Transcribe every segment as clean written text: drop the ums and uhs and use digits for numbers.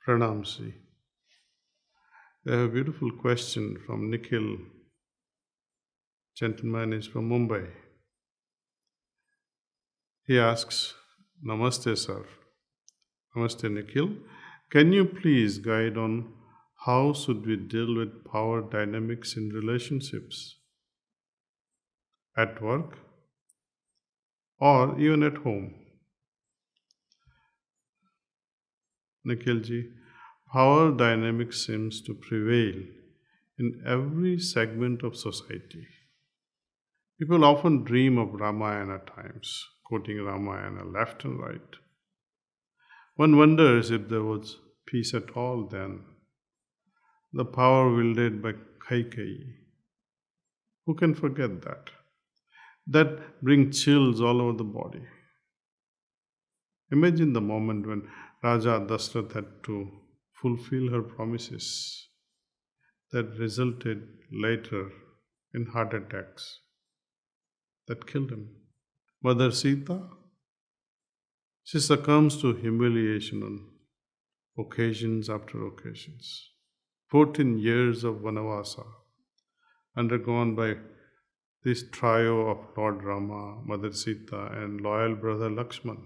Pranamsi. I have a beautiful question from Nikhil. Gentleman is from Mumbai. He asks, Namaste, sir. Namaste, Nikhil. Can you please guide on how should we deal with power dynamics in relationships, at work, or even at home? Nikhilji, power dynamics seems to prevail in every segment of society. People often dream of Ramayana times, quoting Ramayana left and right. One wonders if there was peace at all then. The power wielded by Kaikeyi. Who can forget that? That brings chills all over the body. Imagine the moment when Raja Dashrath had to fulfill her promises that resulted later in heart attacks that killed him. Mother Sita, she succumbs to humiliation on occasions after occasions. 14 years of Vanavasa undergone by this trio of Lord Rama, Mother Sita, and loyal brother Lakshman.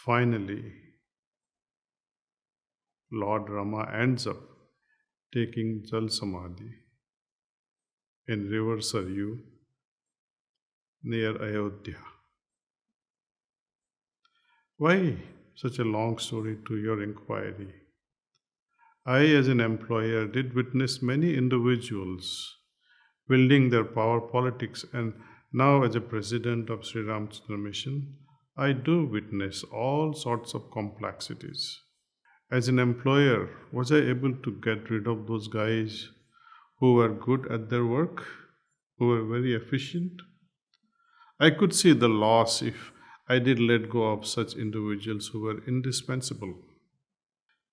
Finally, Lord Rama ends up taking Jal Samadhi in river Saryu near Ayodhya. Why such a long story to your inquiry? I, as an employer, did witness many individuals wielding their power politics, and now as a president of Sri Ramchandra Mission, I do witness all sorts of complexities. As an employer, was I able to get rid of those guys who were good at their work, who were very efficient? I could see the loss if I did let go of such individuals who were indispensable.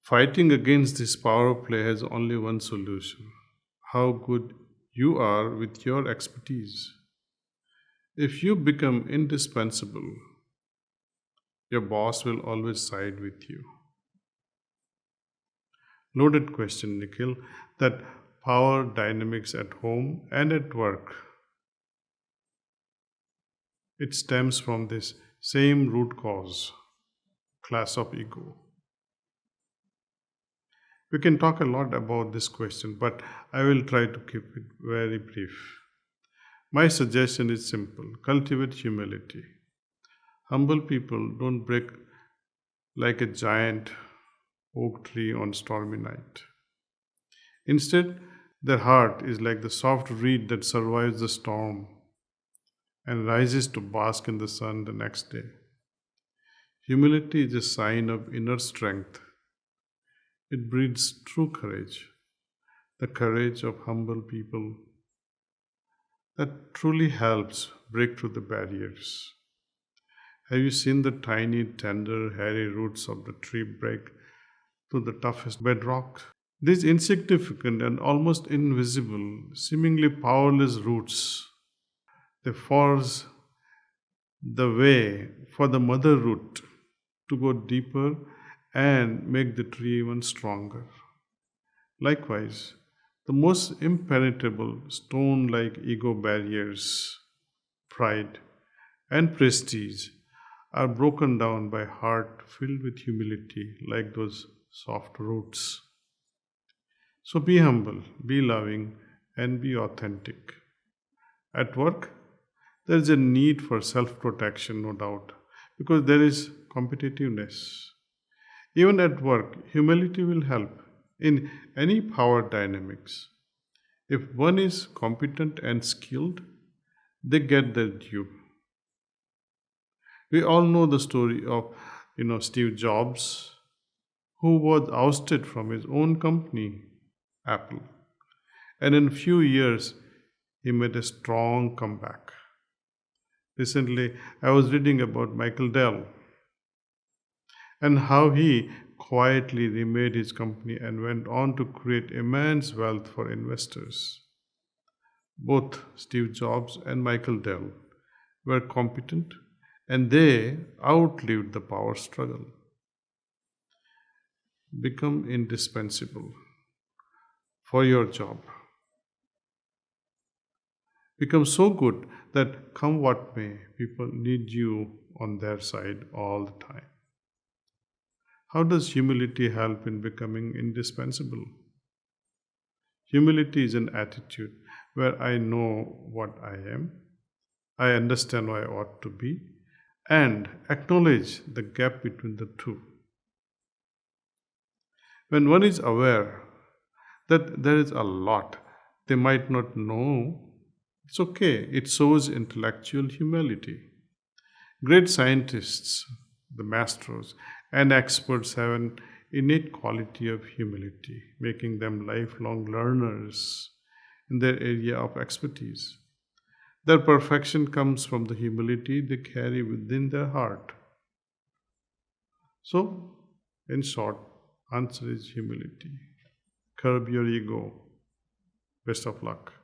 Fighting against this power play has only one solution: how good you are with your expertise. If you become indispensable, your boss will always side with you. Loaded question, Nikhil, that power dynamics at home and at work. It stems from this same root cause, clash of ego. We can talk a lot about this question, but I will try to keep it very brief. My suggestion is simple: cultivate humility. Humble people don't break like a giant oak tree on stormy night. Instead, their heart is like the soft reed that survives the storm and rises to bask in the sun the next day. Humility is a sign of inner strength. It breeds true courage, the courage of humble people that truly helps break through the barriers. Have you seen the tiny, tender, hairy roots of the tree break through the toughest bedrock? These insignificant and almost invisible, seemingly powerless roots, they force the way for the mother root to go deeper and make the tree even stronger. Likewise, the most impenetrable stone-like ego barriers, pride and prestige, are broken down by heart filled with humility like those soft roots. So be humble, be loving, and be authentic. At work, there is a need for self-protection, no doubt, because there is competitiveness. Even at work, humility will help in any power dynamics. If one is competent and skilled, they get their due. We all know the story of, Steve Jobs, who was ousted from his own company, Apple. And in a few years, he made a strong comeback. Recently, I was reading about Michael Dell and how he quietly remade his company and went on to create immense wealth for investors. Both Steve Jobs and Michael Dell were competent, and they outlived the power struggle. become indispensable for your job. Become so good that come what may, people need you on their side all the time. How does humility help in becoming indispensable? Humility is an attitude where I know what I am, I understand what I ought to be, and acknowledge the gap between the two. When one is aware that there is a lot they might not know, it's okay. It shows intellectual humility. Great scientists, the masters, and experts have an innate quality of humility, making them lifelong learners in their area of expertise. Their perfection comes from the humility they carry within their heart. So, in short, answer is humility. Curb your ego. Best of luck.